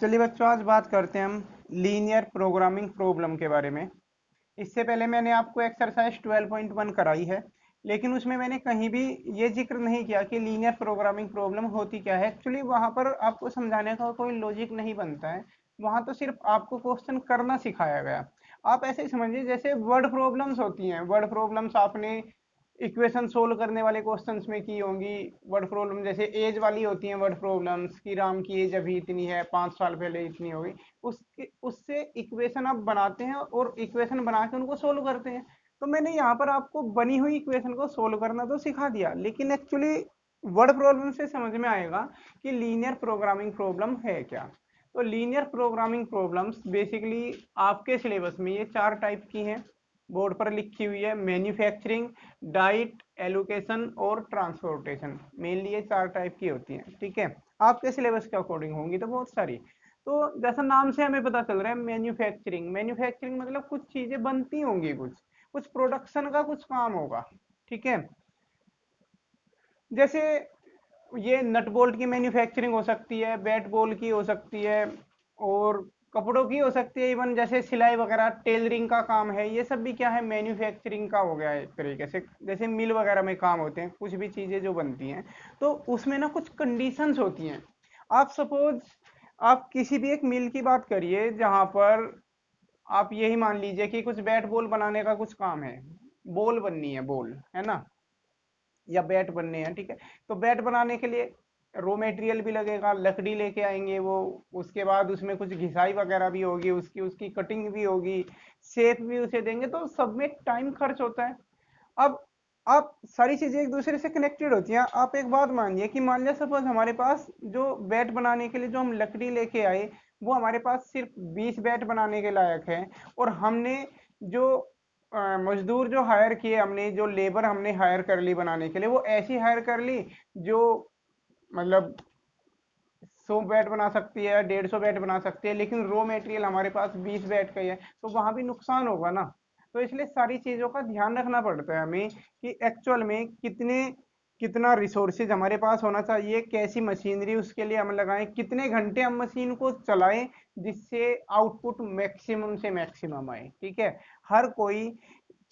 चलिए बच्चों, आज बात करते हैं हम लीनियर प्रोग्रामिंग प्रॉब्लम के बारे में। इससे पहले मैंने आपको एक्सरसाइज 12.1 कराई है, लेकिन उसमें मैंने कहीं भी ये जिक्र नहीं किया कि लीनियर प्रोग्रामिंग प्रॉब्लम होती क्या है। एक्चुअली वहाँ पर आपको समझाने का कोई लॉजिक नहीं बनता है, वहाँ तो सिर्फ आपको क्वेश्चन करना सिखाया गया। आप ऐसे ही समझिए जैसे वर्ड प्रॉब्लम्स होती हैं। वर्ड प्रॉब्लम्स आपने इक्वेशन सोल्व करने वाले क्वेश्चंस में की होंगी। वर्ड प्रॉब्लम जैसे एज वाली होती हैं, वर्ड प्रॉब्लम्स की राम की एज अभी इतनी है, 5 साल पहले इतनी होगी। उसके उससे इक्वेशन आप बनाते हैं और इक्वेशन बना के उनको सोल्व करते हैं। तो मैंने यहाँ पर आपको बनी हुई इक्वेशन को सोल्व करना तो सिखा दिया, लेकिन एक्चुअली वर्ड प्रॉब्लम से समझ में आएगा कि लीनियर प्रोग्रामिंग प्रॉब्लम है क्या। तो लीनियर प्रोग्रामिंग प्रॉब्लम्स बेसिकली आपके सिलेबस में ये 4 टाइप की हैं, बोर्ड पर लिखी हुई है। मैन्युफैक्चरिंग, डाइट, एलोकेशन और ट्रांसपोर्टेशन, मेनली ये 4 टाइप की होती हैं। ठीक है, आपके सिलेबस के अकॉर्डिंग होंगी तो बहुत सारी। तो जैसा नाम से हमें पता चल रहा है, मैन्युफैक्चरिंग मैन्युफैक्चरिंग मतलब कुछ चीजें बनती होंगी, कुछ कुछ प्रोडक्शन का कुछ काम होगा। ठीक है, जैसे ये नट बोल्ट की मैन्युफैक्चरिंग हो सकती है, बैट बॉल की हो सकती है, और कपड़ों की हो सकती है। इवन जैसे सिलाई वगैरह, टेलरिंग का काम है, ये सब भी क्या है, मैन्युफैक्चरिंग का हो गया है एक तरीके से। जैसे मिल वगैरह में काम होते हैं, कुछ भी चीजें जो बनती हैं, तो उसमें ना कुछ कंडीशंस होती हैं। आप सपोज आप किसी भी एक मिल की बात करिए जहां पर आप यही मान लीजिए कि कुछ बैट बॉल बनाने का कुछ काम है, बॉल बननी है, बॉल है ना, या बैट बनने हैं। ठीक है, तो बैट बनाने के लिए रॉ मटेरियल भी लगेगा, लकड़ी लेके आएंगे वो, उसके बाद उसमें कुछ घिसाई वगैरह भी होगी, उसकी उसकी कटिंग भी होगी, शेप भी उसे देंगे, तो सब में टाइम खर्च होता है। अब आप सारी चीजें एक दूसरे से कनेक्टेड होती हैं। आप एक बात मानिए कि मान लिया सपोज हमारे पास जो बैट बनाने के लिए जो हम लकड़ी लेके आए, वो हमारे पास सिर्फ 20 बैट बनाने के लायक है, और हमने जो मजदूर जो हायर किए, हमने जो लेबर हमने हायर कर ली बनाने के लिए, वो ऐसी हायर कर ली जो मतलब 100 बैट बना सकती है, 150 बैट बना सकती है, लेकिन रॉ मटेरियल हमारे पास 20 बैट का ही है, तो वहां भी नुकसान होगा ना। तो इसलिए सारी चीजों का ध्यान रखना पड़ता है हमें कि एक्चुअल में कितना रिसोर्सेज हमारे पास होना चाहिए, कैसी मशीनरी उसके लिए हम लगाएं, कितने घंटे हम मशीन को चलाएं जिससे आउटपुट मैक्सिमम से मैक्सिमम आए। ठीक है, हर कोई,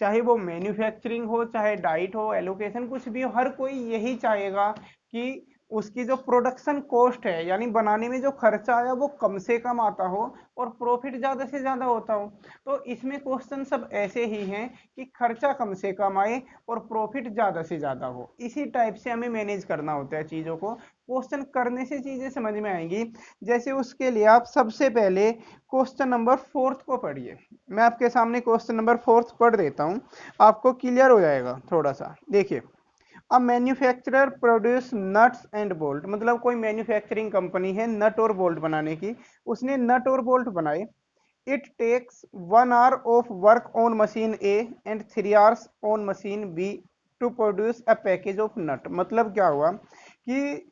चाहे वो मैन्युफैक्चरिंग हो, चाहे डाइट हो, एलोकेशन, कुछ भी हो, हर कोई यही चाहेगा कि उसकी जो प्रोडक्शन कॉस्ट है, यानी बनाने में जो खर्चा आया, वो कम से कम आता हो और प्रॉफिट ज्यादा से ज्यादा होता हो। तो इसमें क्वेश्चन सब ऐसे ही हैं कि खर्चा कम से कम आए और प्रॉफिट ज्यादा से ज्यादा हो। इसी टाइप से हमें मैनेज करना होता है चीजों को। क्वेश्चन करने से चीजें समझ में आएंगी। जैसे उसके लिए आप सबसे पहले क्वेश्चन नंबर 4 को पढ़िए। मैं आपके सामने क्वेश्चन नंबर 4 पढ़ देता हूं, आपको क्लियर हो जाएगा थोड़ा सा। देखिए, a manufacturer produce nuts and bolt, मतलब कोई मैन्युफैक्चरिंग कंपनी है नट और बोल्ट बनाने की, उसने नट और बोल्ट बनाए। It takes 1 hour of work on machine A and 3 hours on machine B to produce a package of nut. मतलब क्या हुआ कि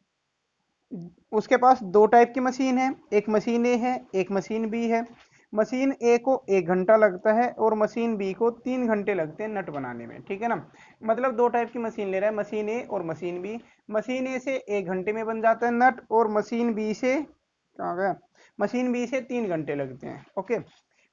उसके पास 2 टाइप की मशीन है, एक मशीन ए है, एक मशीन बी है। मशीन ए को 1 घंटा लगता है और मशीन बी को 3 घंटे लगते हैं नट बनाने में। ठीक है ना, मतलब 2 टाइप की मशीन ले रहा है, मशीन ए और मशीन बी। मशीन ए से 1 घंटे में बन जाता है नट, और मशीन बी से कहाँ गया, मशीन बी से 3 घंटे लगते हैं। ओके,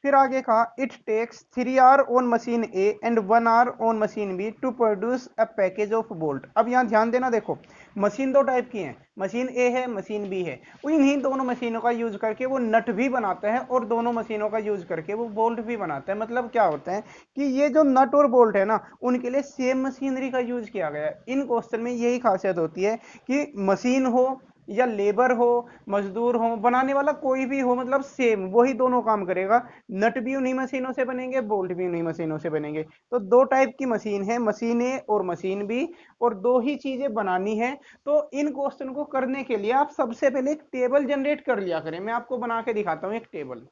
फिर आगे कहा it takes 3 hour on machine A and 1 hour on machine B to produce a package of bolt. अब यहाँ ध्यान देना, देखो मशीन 2 टाइप की हैं, मशीन ए है, मशीन बी है। इन्हीं दोनों मशीनों का यूज करके वो नट भी बनाता है और दोनों मशीनों का यूज करके वो बोल्ट भी बनाता है। मतलब क्या होता है कि ये जो नट और बोल्ट है ना, उनके लिए सेम मशीनरी का यूज किया गया है। इन क्वेश्चन में यही खासियत होती है कि मशीन हो या लेबर हो, मजदूर हो, बनाने वाला कोई भी हो, मतलब सेम वही दोनों काम करेगा। नट भी उन्हीं मशीनों से बनेंगे, बोल्ट भी उन्हीं मशीनों से बनेंगे। तो 2 टाइप की मशीन है, मशीन ए और मशीन बी, और 2 ही चीजें बनानी है। तो इन क्वेश्चन को करने के लिए आप सबसे पहले एक टेबल जनरेट कर लिया करें। मैं आपको बना के दिखाता हूं एक टेबल।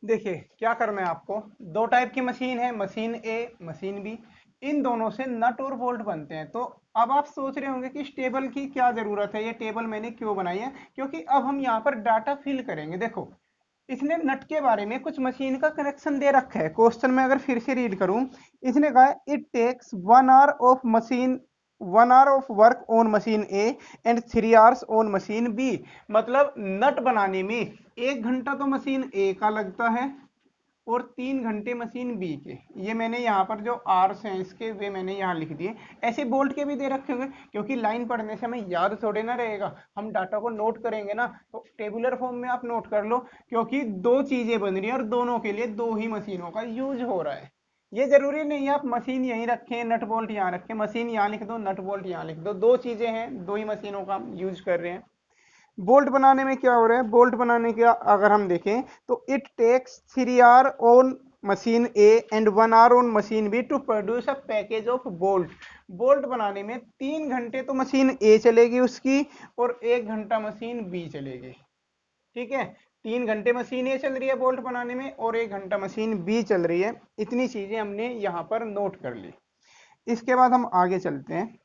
देखिए क्या करना है आपको, 2 टाइप की मशीन है, मशीन ए, मशीन बी। इन दोनों से नट और बोल्ट बनते हैं। तो अब आप सोच रहे होंगे कि इस टेबल की क्या जरूरत है, ये टेबल मैंने क्यों बनाई है। क्योंकि अब हम यहाँ पर डाटा फिल करेंगे। देखो, इसने नट के बारे में कुछ मशीन का कनेक्शन दे रखा है। क्वेश्चन में अगर फिर से रीड करूं, इसने कहा it takes 1 hour of machine 1 hour of work on machine A and 3 hours on machine B. मतलब नट बनाने में 1 घंटा तो मशीन ए का लगता है और 3 घंटे मशीन बी के। ये मैंने यहाँ पर जो आर्स हैं इसके वे मैंने यहाँ लिख दिए। ऐसे बोल्ट के भी दे रखे होंगे, क्योंकि लाइन पढ़ने से हमें याद थोड़े ना रहेगा, हम डाटा को नोट करेंगे ना, तो टेबुलर फॉर्म में आप नोट कर लो, क्योंकि दो चीजें बन रही है और दोनों के लिए दो ही मशीनों का यूज हो रहा है। ये जरूरी नहीं है आप मशीन यहीं रखें, नट बोल्ट यहाँ रखें, मशीन यहाँ लिख दो, नट बोल्ट यहाँ लिख दो, दो चीजें हैं, दो ही मशीनों का हम यूज कर रहे हैं। बोल्ट बनाने में क्या हो रहा है, बोल्ट बनाने का अगर हम देखें तो it takes 3 hour on machine A and 1 hour on machine B to produce a package of bolt. Bolt बनाने में 3 घंटे तो मशीन ए चलेगी उसकी और 1 घंटा मशीन बी चलेगी। ठीक है, 3 घंटे मशीन ए चल रही है बोल्ट बनाने में और 1 घंटा मशीन बी चल रही है। इतनी चीजें हमने यहाँ पर नोट कर ली। इसके बाद हम आगे चलते हैं।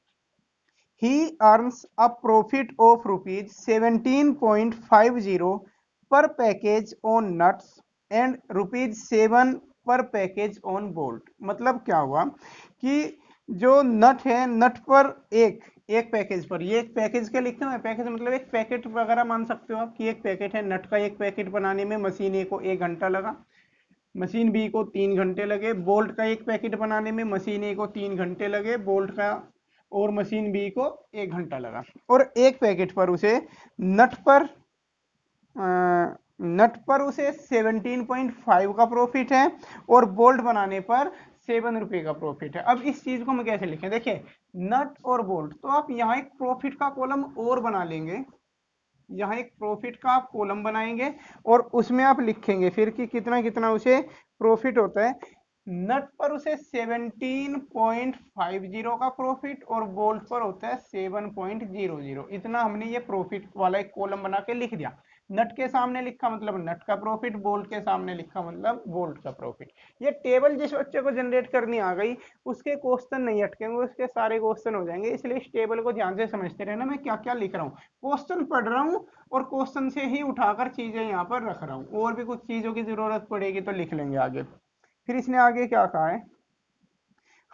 He earns a profit of rupees 17.50 per package on nuts and rupees 7 पर पैकेज ऑन बोल्ट। मतलब क्या हुआ कि जो नट है, नट पर एक एक पैकेज पर, ये एक पैकेज के लिखते हैं, पैकेज मतलब एक पैकेट वगैरह मान सकते हो आप कि एक पैकेट है नट का। एक पैकेट बनाने में मशीन ए को 1 घंटा लगा, मशीन बी को 3 घंटे लगे। बोल्ट का एक पैकेट बनाने में मशीन ए को 3 घंटे लगे, बोल्ट का और मशीन बी को 1 घंटा लगा। और एक पैकेट पर उसे नट पर उसे 17.5 का प्रॉफिट है और बोल्ट बनाने पर 7 रुपए का प्रॉफिट है। अब इस चीज को हम कैसे लिखें, देखिए नट और बोल्ट, तो आप यहाँ एक प्रॉफिट का कॉलम और बना लेंगे, यहाँ एक प्रॉफिट का आप कॉलम बनाएंगे और उसमें आप लिखेंगे फिर कि कितना कितना उसे प्रॉफिट होता है। नट पर उसे 17.50 का प्रॉफिट और बोल्ट पर होता है 7.00। इतना हमने ये प्रॉफिट वाला एक कॉलम बना के लिख दिया। नट के सामने लिखा मतलब नट का प्रॉफिट, बोल्ट के सामने लिखा मतलब बोल्ट का प्रॉफिट। ये टेबल जिस बच्चे को जनरेट करनी आ गई उसके क्वेश्चन नहीं अटकेंगे, उसके सारे क्वेश्चन हो जाएंगे। इसलिए इस टेबल को ध्यान से समझते रहना, मैं क्या क्या लिख रहा हूँ, क्वेश्चन पढ़ रहा हूँ और क्वेश्चन से ही उठाकर चीजें यहाँ पर रख रहा हूँ। और भी कुछ चीजों की जरूरत पड़ेगी तो लिख लेंगे आगे। फिर इसने आगे क्या कहा है,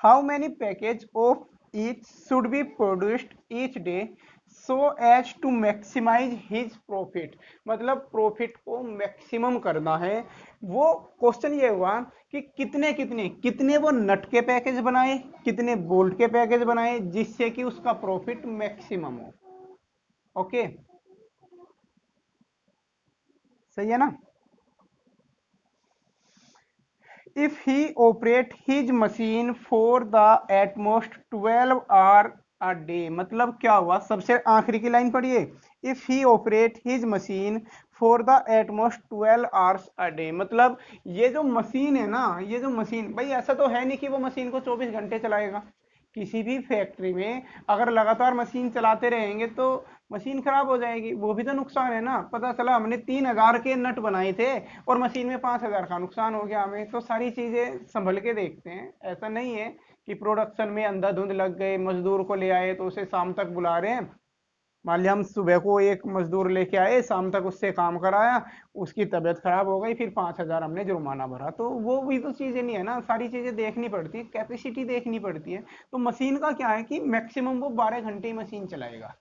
how many package of each should be produced each day so as to maximize his profit. मतलब प्रॉफिट को मैक्सिमम करना है। वो क्वेश्चन ये हुआ कि कितने कितने कितने वो नट के पैकेज बनाए, कितने बोल्ट के पैकेज बनाए जिससे कि उसका प्रॉफिट मैक्सिमम हो। ओके, सही है ना। if he operate his machine for the at most 12 hour a day। मतलब क्या हुआ, सबसे आखिरी की लाइन पढ़िए, if he operate his machine for the at most 12 hours a day। मतलब ये जो मशीन है ना, ये जो मशीन, भाई ऐसा तो है नहीं कि वो मशीन को 24 घंटे चलाएगा। किसी भी फैक्ट्री में अगर लगातार मशीन चलाते रहेंगे तो मशीन खराब हो जाएगी, वो भी तो नुकसान है ना। पता चला हमने 3,000 के नट बनाए थे और मशीन में 5,000 का नुकसान हो गया हमें। तो सारी चीजें संभल के देखते हैं। ऐसा नहीं है कि प्रोडक्शन में अंधाधुंध लग गए, मजदूर को ले आए तो उसे शाम तक बुला रहे हैं। मान लिया हम सुबह को एक मजदूर लेके आए, शाम तक उससे काम कराया, उसकी तबीयत खराब हो गई, फिर 5,000 हमने जुर्माना भरा। तो वो भी तो चीजें नहीं है ना, सारी चीजें देखनी पड़ती है, कैपेसिटी देखनी पड़ती है। तो मशीन का क्या है कि मैक्सिमम वो 12 घंटे ही मशीन चलाएगा।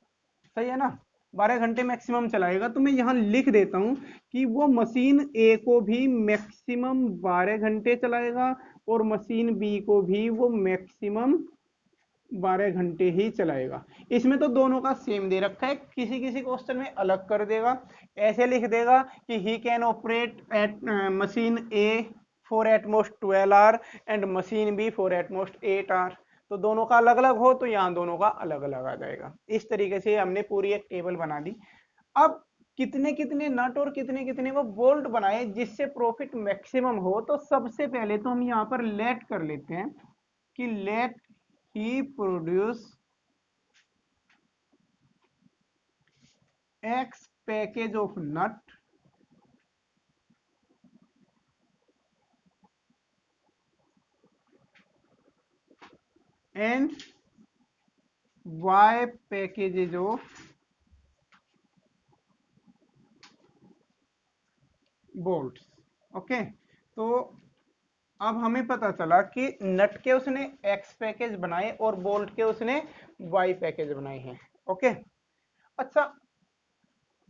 सही है ना, 12 घंटे मैक्सिमम चलाएगा। तो मैं यहाँ लिख देता हूँ कि वो मशीन ए को भी मैक्सिमम 12 घंटे चलाएगा और मशीन बी को भी वो मैक्सिमम 12 घंटे ही चलाएगा। इसमें तो दोनों का सेम दे रखा है, किसी किसी क्वेश्चन में अलग कर देगा। ऐसे लिख देगा कि he can operate at machine A for at most 12 hour and machine B for at most 8 hour. तो दोनों का अलग अलग हो तो यहाँ दोनों का अलग अलग आ जाएगा। इस तरीके से हमने पूरी एक टेबल बना दी। अब कितने कितने नट और कितने कितने वो बोल्ट बनाए जिससे प्रॉफिट मैक्सिमम हो। तो सबसे पहले तो हम यहाँ पर लेट कर लेते हैं कि let he produce x package of nut and y packages of bolt. Okay, तो अब हमें पता चला कि नट के उसने एक्स पैकेज बनाए और बोल्ट के उसने वाई पैकेज बनाए हैं। ओके, अच्छा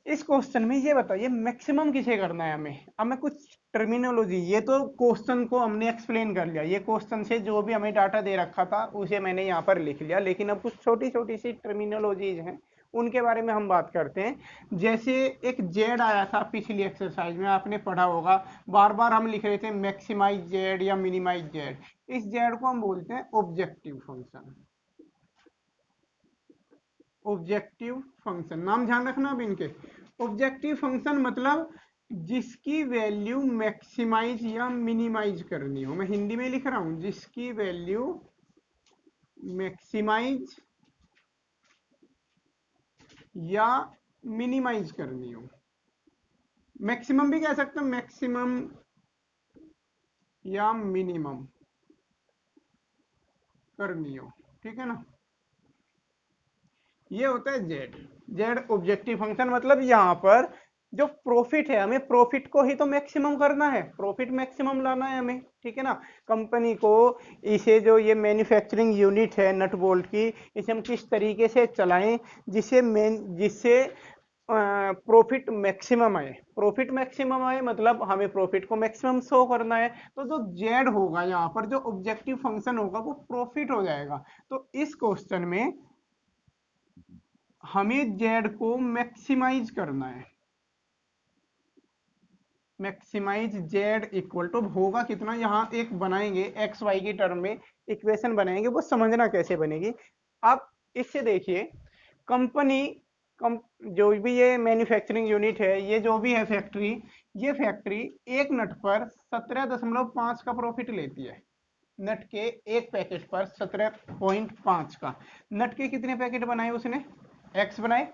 इस क्वेश्चन में ये बताइए मैक्सिमम किसे करना है हमें। अब मैं कुछ टर्मिनोलॉजी, ये तो क्वेश्चन को हमने एक्सप्लेन कर लिया, ये क्वेश्चन से जो भी हमें डाटा दे रखा था उसे मैंने यहाँ पर लिख लिया, लेकिन अब कुछ छोटी छोटी सी टर्मिनोलॉजीज हैं उनके बारे में हम बात करते हैं। जैसे एक जेड आया था पिछली एक्सरसाइज में, आपने पढ़ा होगा, बार बार हम लिख रहे थे मैक्सिमाइज जेड या मिनिमाइज जेड। इस जेड को हम बोलते हैं ऑब्जेक्टिव फंक्शन। ऑब्जेक्टिव फंक्शन, नाम ध्यान रखना अब इनके। ऑब्जेक्टिव फंक्शन मतलब जिसकी वैल्यू मैक्सिमाइज या मिनिमाइज करनी हो। मैं हिंदी में लिख रहा हूं, जिसकी वैल्यू मैक्सिमाइज या मिनिमाइज करनी हो। मैक्सिमम भी कह सकते हैं, मैक्सिमम या मिनिमम करनी हो, ठीक है ना। ये होता है जेड। जेड ऑब्जेक्टिव फंक्शन मतलब यहाँ पर जो प्रॉफिट है, हमें प्रॉफिट को ही तो मैक्सिमम करना है, प्रॉफिट मैक्सिमम लाना है हमें, ठीक है ना। कंपनी को इसे जो ये मैन्युफैक्चरिंग यूनिट है नट बोल्ट की, इसे हम किस तरीके से चलाएं जिससे प्रॉफिट मैक्सिमम आए। प्रॉफिट मैक्सिमम आए मतलब हमें प्रॉफिट को मैक्सिमम शो करना है। तो जो जेड होगा यहाँ पर, जो ऑब्जेक्टिव फंक्शन होगा वो प्रॉफिट हो जाएगा। तो इस क्वेश्चन में हमें जेड को मैक्सिमाइज करना है। मैक्सिमाइज जेड इक्वल टू होगा कितना, यहाँ एक बनाएंगे एक्स वाई की टर्म में इक्वेशन बनाएंगे, वो समझना कैसे बनेगी। आप इससे देखिए, कंपनी जो भी ये मैन्युफैक्चरिंग यूनिट है, ये जो भी है फैक्ट्री, ये फैक्ट्री एक नट पर 17.5 का प्रॉफिट लेती है। नट के एक पैकेट पर 17.5 का। नट के कितने पैकेट बनाए उसने, एक्स बनाए,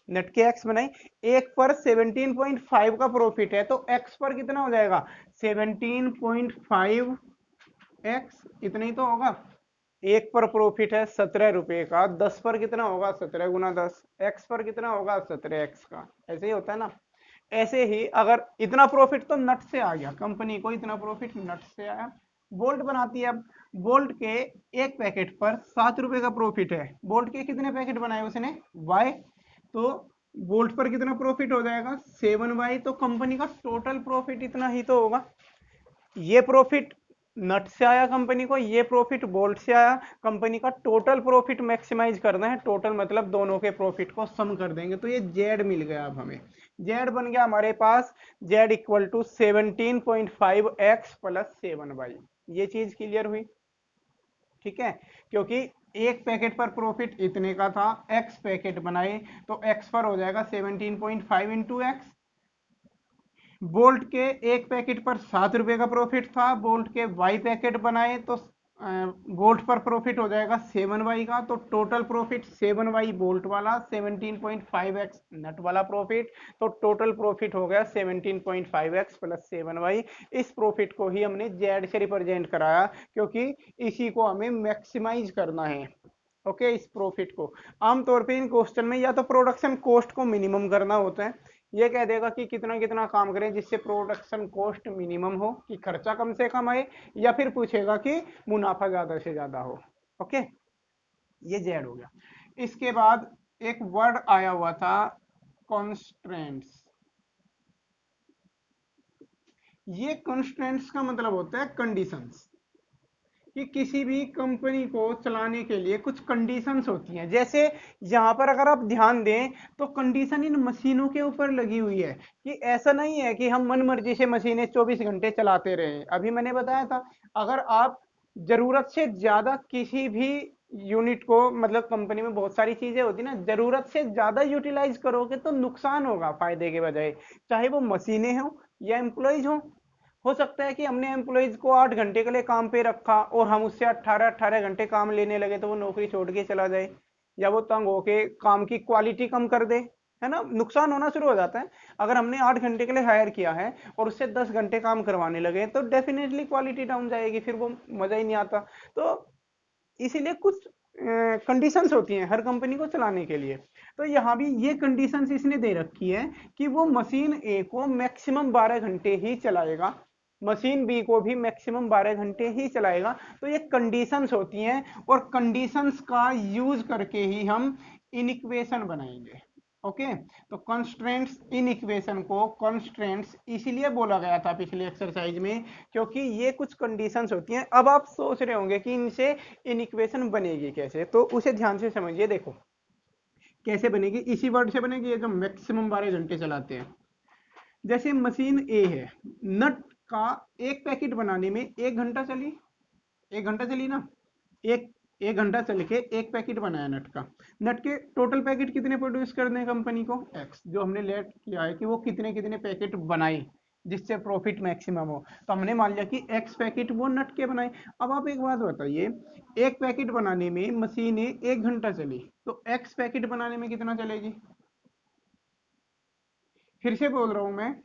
नट के एक्स बनाए, एक पर 17.5 का प्रॉफिट है, तो एक्स पर कितना हो जाएगा 17.5 एक्स, इतना ही तो होगा। एक पर प्रॉफिट है 17 रुपए का, 10 पर कितना होगा 17 गुना 10, एक्स पर कितना होगा 17 एक्स का। ऐसे ही होता है ना। ऐसे ही अगर इतना प्रॉफिट तो नट से आ गया, कंपनी को इतना प्रॉफिट नट से आया। बोल्ट बनाती है, अब बोल्ट के एक पैकेट पर 7 रुपए का प्रॉफिट है, बोल्ट के कितने पैकेट बनाए उसने वाई, तो बोल्ट पर कितना प्रॉफिट हो जाएगा 7 वाई। तो कंपनी का टोटल प्रॉफिट इतना ही तो होगा। ये प्रॉफिट नट से आया कंपनी को, ये प्रॉफिट बोल्ट से आया। कंपनी का टोटल प्रॉफिट मैक्सिमाइज करना है, टोटल मतलब दोनों के प्रॉफिट को सम कर देंगे, तो ये जेड मिल गया। अब हमें जेड बन गया हमारे पास, Z equal to 17.5 X plus 7 Y. ये चीज क्लियर हुई, ठीक है। क्योंकि एक पैकेट पर प्रॉफिट इतने का था, एक्स पैकेट बनाए तो एक्स पर हो जाएगा 17.5 इंटू एक्स। बोल्ट के एक पैकेट पर 7 रुपए का प्रॉफिट था, बोल्ट के वाई पैकेट बनाए तो बोल्ट पर प्रॉफिट हो जाएगा 7 वाई का। तो टोटल प्रॉफिट 7 वाई बोल्ट वाला, 17.5 एक्स नट वाला प्रॉफिट, तो टोटल प्रॉफिट हो गया 17.5 एक्स प्लस 7 वाई। इस प्रॉफिट को ही हमने जेड से रिप्रेजेंट कराया, क्योंकि इसी को हमें मैक्सिमाइज करना है। ओके, इस प्रॉफिट को आमतौर पे इन क्वेश्चन में या तो प्रोडक्शन कॉस्ट को मिनिमम करना होता है, ये कह देगा कि कितना कितना काम करें जिससे प्रोडक्शन कॉस्ट मिनिमम हो, कि खर्चा कम से कम आए, या फिर पूछेगा कि मुनाफा ज्यादा से ज्यादा हो। ओके, ये जेड हो गया। इसके बाद एक वर्ड आया हुआ था कॉन्स्टेंट्स। ये कॉन्स्टेंट्स का मतलब होता है कंडीशंस, कि किसी भी कंपनी को चलाने के लिए कुछ कंडीशंस होती हैं। जैसे यहाँ पर अगर आप ध्यान दें तो कंडीशन इन मशीनों के ऊपर लगी हुई है, कि ऐसा नहीं है कि हम मन मर्जी से मशीनें 24 घंटे चलाते रहे। अभी मैंने बताया था, अगर आप जरूरत से ज्यादा किसी भी यूनिट को, मतलब कंपनी में बहुत सारी चीजें होती ना, जरूरत से ज्यादा यूटिलाइज करोगे तो नुकसान होगा फायदे के बजाय, चाहे वो मशीनें हो या एम्प्लॉयज हो सकता है कि हमने एम्प्लॉयज को 8 घंटे के लिए काम पे रखा और हम उससे 18-18 घंटे काम लेने लगे, तो वो नौकरी छोड़ के चला जाए, या वो तंग होके काम की क्वालिटी कम कर दे, है ना, नुकसान होना शुरू हो जाता है। अगर हमने 8 घंटे के लिए हायर किया है और उससे 10 घंटे काम करवाने लगे, तो डेफिनेटली क्वालिटी डाउन जाएगी, फिर वो मजा ही नहीं आता। तो इसीलिए कुछ कंडीशंस होती हैं हर कंपनी को चलाने के लिए। तो यहाँ भी ये कंडीशंस इसने दे रखी है कि वो मशीन ए को मैक्सिमम 12 घंटे ही चलाएगा, मशीन बी को भी मैक्सिमम 12 घंटे ही चलाएगा। तो ये कंडीशंस होती हैं और कंडीशंस का यूज करके ही हम इन इक्वेशन बनाएंगे। ओके, तो कंस्ट्रेंट्स इन इक्वेशन को कंस्ट्रेंट्स इसीलिए बोला गया था पिछले एक्सरसाइज में, क्योंकि ये कुछ कंडीशंस होती हैं। अब आप सोच रहे होंगे कि इनसे इन इक्वेशन बनेगी कैसे, तो उसे ध्यान से समझिए। देखो कैसे बनेगी, इसी वर्ड से बनेगी, ये जो मैक्सिमम 12 घंटे चलाते हैं। जैसे मशीन ए है, नट का एक पैकेट बनाने में 1 घंटा चली, 1 घंटा चली ना, एक एक घंटा चल के एक पैकेट बनाया नट का। नट के टोटल पैकेट कितने प्रोड्यूस कर दें कंपनी को, एक्स, जो हमने लेट किया है कि वो कितने कितने पैकेट बनाए जिससे प्रॉफिट मैक्सिमम हो, तो हमने मान लिया कि एक्स पैकेट वो नट के बनाए। अब आप एक बात बताइए, एक पैकेट बनाने में मशीन 1 घंटा चली, तो एक्स पैकेट बनाने में कितना चलेगी। फिर से बोल रहा हूं मैं,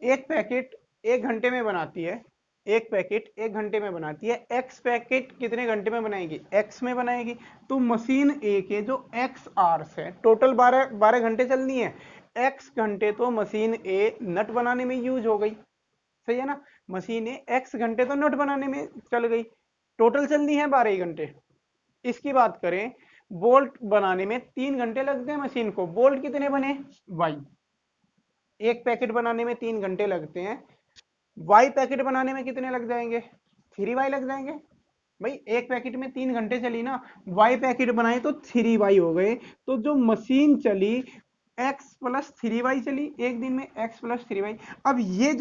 एक पैकेट 1 घंटे में बनाती है, एक पैकेट 1 घंटे में बनाती है, एक्स पैकेट कितने घंटे में बनाएगी, एक्स में बनाएगी। तो मशीन ए के जो एक्स आवर्स है, टोटल 12 घंटे चलनी है, एक्स घंटे तो मशीन ए नट बनाने में यूज हो गई, सही है ना। मशीन ए एक्स घंटे तो नट बनाने में चल गई, टोटल चलनी है 12 घंटे। इसकी बात करें, बोल्ट बनाने में 3 घंटे लगते हैं मशीन को, बोल्ट कितने बने, वाई। एक पैकेट बनाने में 3 घंटे लगते हैं, वाई पैकेट बनाने में कितने लग जाएंगे, 3 वाई लग जाएंगे। भाई एक पैकेट में 3 घंटे चली ना, वाई पैकेट बनाए तो 3 वाई हो गए। तो जो मशीन चली एक्स प्लस 3 वाई चली, एक दिन में एक्स प्लस 3 वाई। अब ये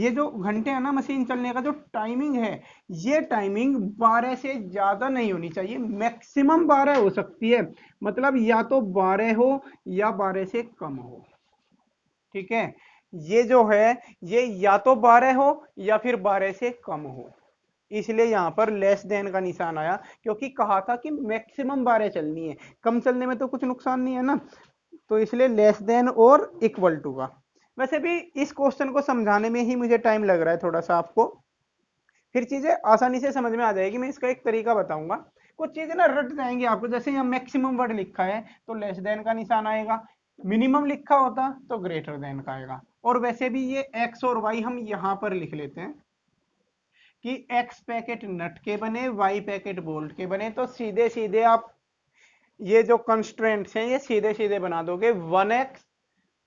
जो घंटे है ना मशीन चलने का जो टाइमिंग है, ये टाइमिंग 12 से ज्यादा नहीं होनी चाहिए, मैक्सिमम 12 हो सकती है। मतलब या तो 12 हो या 12 से कम हो, ठीक है। ये जो है ये या तो 12 हो या फिर 12 से कम हो, इसलिए यहां पर लेस देन का निशान आया, क्योंकि कहा था कि मैक्सिमम 12 चलनी है, कम चलने में तो कुछ नुकसान नहीं है ना, तो इसलिए लेस देन और इक्वल टू का। वैसे भी इस क्वेश्चन को समझाने में ही मुझे टाइम लग रहा है थोड़ा सा आपको, फिर चीजें आसानी से समझ में आ जाएगी। मैं इसका एक तरीका बताऊंगा, कुछ चीजें ना रट जाएंगी आपको। जैसे यहाँ मैक्सिमम वर्ड लिखा है तो लेस देन का निशान आएगा, मिनिमम लिखा होता तो ग्रेटर देन का आएगा। और वैसे भी ये एक्स और वाई हम यहाँ पर लिख लेते हैं कि एक्स पैकेट नट के बने, वाई पैकेट बोल्ट के बने, तो सीधे सीधे आप ये जो कंस्ट्रेंट्स हैं ये सीधे सीधे बना दोगे, 1x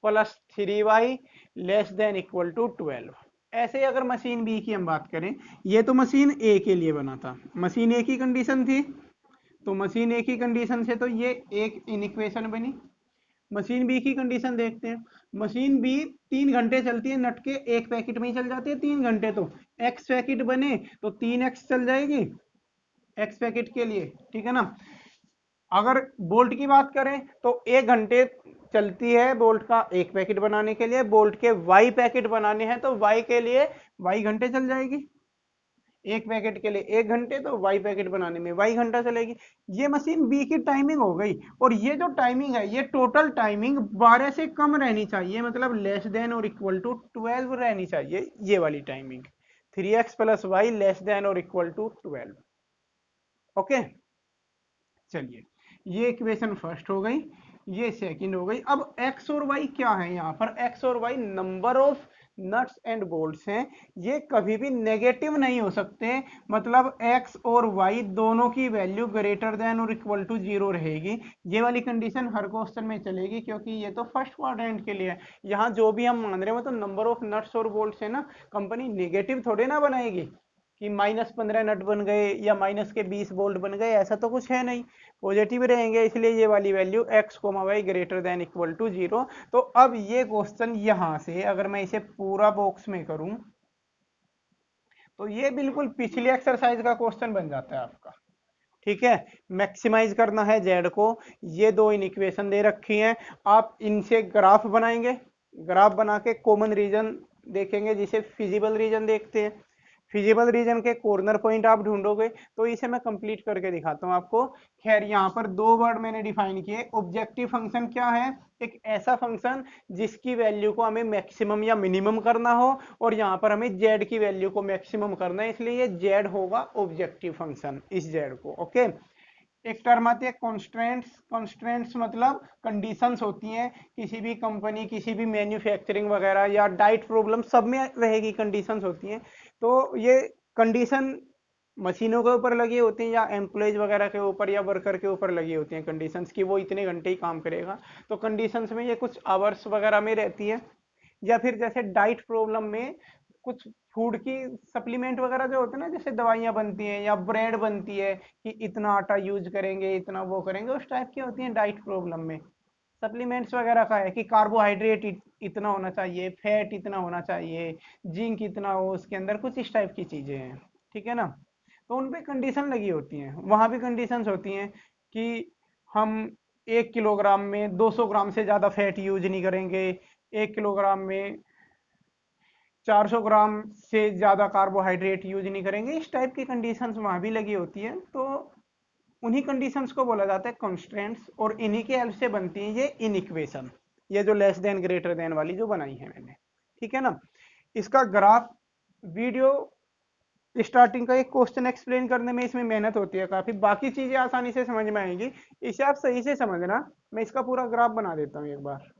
plus 3y less than equal to 12। ऐसे ही अगर मशीन बी की हम बात करें, ये तो मशीन ए के लिए बना था, मशीन ए की कंडीशन थी, तो मशीन ए की कंडीशन से तो ये एक इनइक्वेशन बनी। मशीन बी की कंडीशन देखते हैं, मशीन बी 3 घंटे चलती है, नट के एक पैकेट में ही चल जाती है 3 घंटे, तो एक्स पैकेट बने तो 3x चल जाएगी एक्स पैकेट के लिए, ठीक है ना। अगर बोल्ट की बात करें तो 1 घंटे चलती है बोल्ट का एक पैकेट बनाने के लिए, बोल्ट के वाई पैकेट बनाने हैं तो वाई के लिए वाई घंटे चल जाएगी, एक पैकेट के लिए 1 घंटे, तो वाई पैकेट बनाने में वाई घंटा चलेगी। ये मशीन बी की टाइमिंग हो गई। और ये जो टाइमिंग है ये टोटल टाइमिंग 12 से कम रहनी चाहिए, मतलब लेस देन और इक्वल टू 12 रहनी चाहिए, ये वाली timing 3x plus y less than और इक्वल टू 12। ओके, चलिए ये इक्वेशन फर्स्ट हो गई, ये सेकंड हो गई। अब एक्स और वाई क्या है, यहाँ पर एक्स और y number of nuts and bolts हैं, ये कभी भी नेगेटिव नहीं हो सकते, मतलब एक्स और वाई दोनों की वैल्यू ग्रेटर देन और इक्वल टू 0 रहेगी। ये वाली कंडीशन हर क्वेश्चन में चलेगी, क्योंकि ये तो फर्स्ट क्वाड्रेंट के लिए है। यहाँ जो भी हम मान रहे हैं वो तो नंबर ऑफ नट्स और बोल्ट्स है ना, कंपनी नेगेटिव थोड़े ना बनाएगी कि -15 नट बन गए या माइनस के 20 बोल्ट बन गए, ऐसा तो कुछ है नहीं, पॉजिटिव रहेंगे। इसलिए ये वाली value x, y greater than equal to 0। तो अब ये क्वेश्चन यहां से अगर मैं इसे पूरा बॉक्स में करूं तो ये बिल्कुल पिछली एक्सरसाइज का क्वेश्चन बन जाता है आपका, ठीक है। मैक्सिमाइज करना है जेड को, ये दो इनइक्वेशन दे रखी हैं, आप इनसे ग्राफ बनाएंगे, ग्राफ बना के कॉमन रीजन देखेंगे, जिसे फिजिबल रीजन देखते हैं। फिजिबल रीजन के कॉर्नर पॉइंट आप ढूंढोगे, तो इसे मैं कंप्लीट करके दिखाता हूं आपको। खैर यहाँ पर दो वर्ड मैंने डिफाइन किए। ऑब्जेक्टिव फंक्शन क्या है, एक ऐसा फंक्शन जिसकी वैल्यू को हमें मैक्सिमम या मिनिमम करना हो, और यहाँ पर हमें जेड की वैल्यू को मैक्सिमम करना है, इसलिए ये जेड होगा ऑब्जेक्टिव फंक्शन, इस जेड को। ओके, एक टर्म आती है कॉन्स्ट्रेंट्स। कॉन्स्ट्रेंट्स मतलब कंडीशंस होती हैं किसी भी कंपनी, किसी भी मैन्युफैक्चरिंग वगैरह या डाइट प्रॉब्लम, सब में रहेगी कंडीशंस होती हैं। तो ये कंडीशन मशीनों के ऊपर लगी होती हैं या एम्प्लॉयज वगैरह के ऊपर या वर्कर के ऊपर लगी होती हैं कंडीशंस की, वो इतने घंटे ही काम करेगा। तो कंडीशंस में ये कुछ आवर्स वगैरह में रहती है। या फिर जैसे डाइट प्रॉब्लम में कुछ फूड की सप्लीमेंट वगैरह जो होते हैं ना, जैसे दवाइयाँ बनती हैं या ब्रेड बनती है कि इतना आटा यूज करेंगे, इतना वो करेंगे, उस टाइप की होती हैं डाइट प्रॉब्लम में। सप्लीमेंट्स वगैरह का है कि कार्बोहाइड्रेट इतना होना चाहिए, फैट इतना होना चाहिए, जिंक इतना हो उसके अंदर, कुछ इस टाइप की चीजें हैं। ठीक है ना। तो उन पे कंडीशन लगी होती हैं, वहां भी कंडीशंस होती हैं कि हम 1 किलोग्राम में 200 ग्राम से ज्यादा फैट यूज नहीं करेंगे, 1 किलोग्राम में 400 ग्राम से ज्यादा कार्बोहाइड्रेट यूज नहीं करेंगे, इस टाइप की कंडीशंस वहां भी लगी होती है। तो उन्हीं कंडीशंस को बोला जाता है कॉन्स्ट्रेंट्स, और इन्हीं के हेल्प से बनती है ये इन इक्वेशन, ये जो लेस देन ग्रेटर देन वाली जो बनाई है मैंने। ठीक है ना। इसका ग्राफ, वीडियो स्टार्टिंग का एक क्वेश्चन एक्सप्लेन करने में इसमें मेहनत होती है काफी, बाकी चीजें आसानी से समझ में आएंगी, इसे आप सही से समझना। मैं इसका पूरा ग्राफ बना देता हूँ एक बार।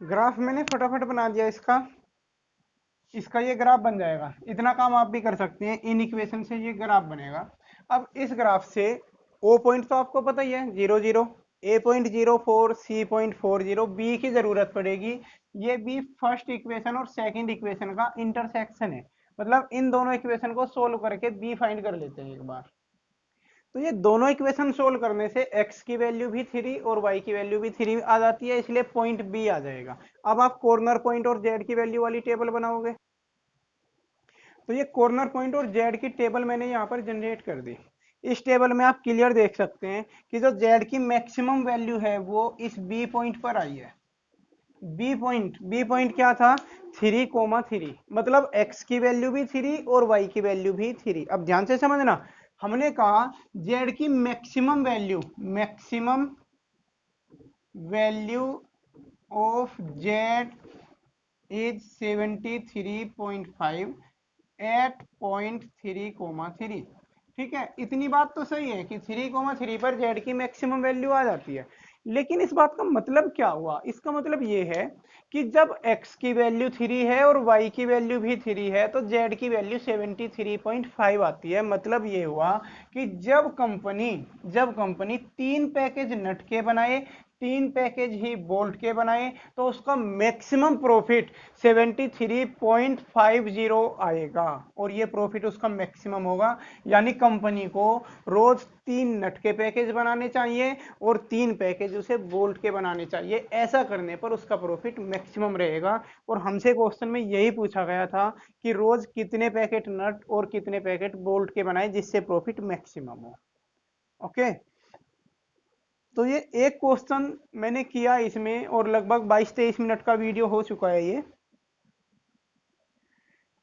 ग्राफ मैंने फटाफट बना दिया इसका। इसका ये ग्राफ बन जाएगा, इतना काम आप भी कर सकते हैं, इन इक्वेशन से ये ग्राफ बनेगा। अब इस ग्राफ से ओ पॉइंट तो आपको पता ही है 0 0, A.04, C.40, बी की जरूरत पड़ेगी। ये बी फर्स्ट इक्वेशन और सेकंड इक्वेशन का इंटरसेक्शन है, मतलब इन दोनों इक्वेशन को सोल्व करके बी फाइंड कर लेते हैं एक बार। तो ये दोनों इक्वेशन सोल्व करने से x की वैल्यू भी 3 और y की वैल्यू भी 3 आ जाती है, इसलिए पॉइंट बी आ जाएगा। अब आप कॉर्नर पॉइंट और z की वैल्यू वाली टेबल बनाओगे, तो ये कॉर्नर पॉइंट और z की टेबल मैंने यहाँ पर जनरेट कर दी। इस टेबल में आप क्लियर देख सकते हैं कि जो z की मैक्सिमम वैल्यू है वो इस b पॉइंट पर आई है। बी पॉइंट क्या था, 3,3, मतलब x की वैल्यू भी 3 और y की वैल्यू भी 3। अब ध्यान से समझना, हमने कहा z की maximum value of z is 73.5 at point 3,3। ठीक है, इतनी बात तो सही है कि 3,3 पर जेड की मैक्सिमम वैल्यू आ जाती है। लेकिन इस बात का मतलब क्या हुआ, इसका मतलब ये है कि जब x की वैल्यू 3 है और y की वैल्यू भी 3 है तो z की वैल्यू 73.5 आती है। मतलब ये हुआ कि जब कंपनी 3 पैकेज नट के बनाए, 3 पैकेज ही बोल्ट के बनाए, तो उसका मैक्सिमम प्रॉफिट 73.50 आएगा, और ये प्रॉफिट उसका मैक्सिमम होगा। यानी कंपनी को रोज 3 नट के पैकेज बनाने चाहिए और 3 पैकेज उसे बोल्ट के बनाने चाहिए। ऐसा करने पर उसका प्रॉफिट मैक्सिमम रहेगा। और हमसे क्वेश्चन में यही पूछा गया था कि रोज कितने पैकेट नट और कितने पैकेट बोल्ट के बनाए जिससे प्रॉफिट मैक्सिमम हो। ओके, तो ये एक क्वेश्चन मैंने किया इसमें, और लगभग 22-23 मिनट का वीडियो हो चुका है ये।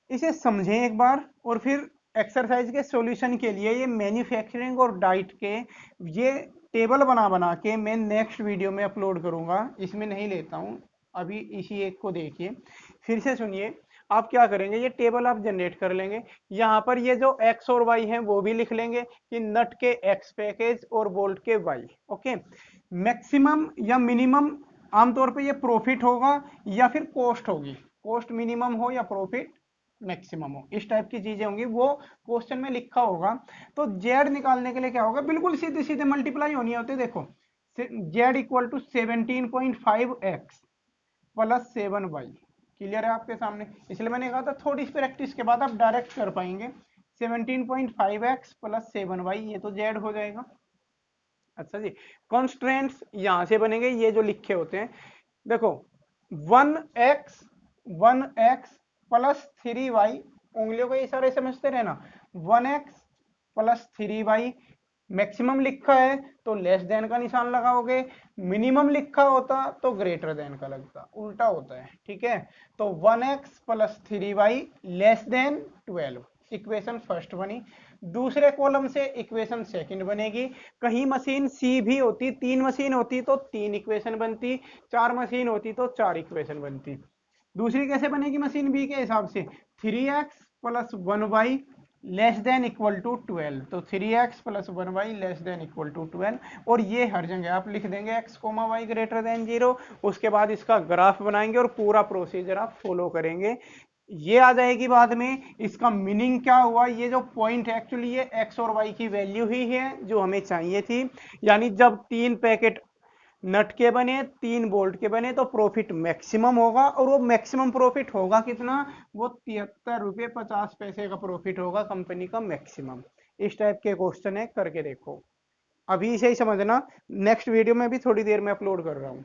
इसे समझें एक बार, और फिर एक्सरसाइज के सॉल्यूशन के लिए ये मैन्युफैक्चरिंग और डाइट के ये टेबल बना बना के मैं नेक्स्ट वीडियो में अपलोड करूंगा, इसमें नहीं लेता हूं। अभी इसी एक को देखिए, फिर से सुनिए। आप क्या करेंगे, ये टेबल आप जनरेट कर लेंगे, यहाँ पर ये जो x और y है वो भी लिख लेंगे कि नट के x पैकेज और बोल्ट के y। ओके, मैक्सिमम या मिनिमम, आमतौर पे ये प्रॉफिट होगा या फिर कॉस्ट होगी, कॉस्ट मिनिमम हो या प्रॉफिट मैक्सिमम हो, इस टाइप की चीजें होंगी, वो क्वेश्चन में लिखा होगा। तो जेड निकालने के लिए क्या होगा, बिल्कुल सीधे सीधे मल्टीप्लाई होनी होती है। देखो Z equal to 17.5x plus 7y, clear है आपके सामने। इसलिए मैंने कहा था थोड़ी सी प्रैक्टिस के बाद आप डायरेक्ट कर पाएंगे। 17.5x प्लस 7y, ये तो जेड हो जाएगा। अच्छा जी, कॉन्स्ट्रेंट्स यहां से बनेंगे, ये जो लिखे होते हैं, देखो 1x प्लस 3y, उंगलियों के इशारे समझते रहना, 1x प्लस 3y। मैक्सिमम लिखा है तो लेस देन का निशान लगाओगे, मिनिमम लिखा होता तो ग्रेटर देन का लगता, उल्टा होता है। ठीक है, तो 1x plus 3y less then 12, equation first बनी। दूसरे कॉलम से इक्वेशन सेकंड बनेगी। कहीं मशीन सी भी होती, 3 मशीन होती तो 3 इक्वेशन बनती, 4 मशीन होती तो 4 इक्वेशन बनती। दूसरी कैसे बनेगी मशीन बी के हिसाब से, 3x plus 1y less than equal to 12, तो 3x plus 1y less than equal to 12। और ये हर जगह आप लिख देंगे x comma y greater than 0। उसके बाद इसका ग्राफ बनाएंगे और पूरा प्रोसीजर आप फॉलो करेंगे। ये आ जाएगी बाद में। इसका मीनिंग क्या हुआ, ये जो पॉइंट है एक्चुअली ये x और y की वैल्यू ही है जो हमें चाहिए थी। यानी जब 3 पैकेट नट के बने, 3 बोल्ट के बने, तो प्रॉफिट मैक्सिमम होगा। और वो मैक्सिमम प्रॉफिट होगा कितना, वो 73 रुपये 50 पैसे का प्रॉफिट होगा कंपनी का मैक्सिमम। इस टाइप के क्वेश्चन है, करके देखो। अभी से ही समझना, नेक्स्ट वीडियो में भी थोड़ी देर में अपलोड कर रहा हूँ।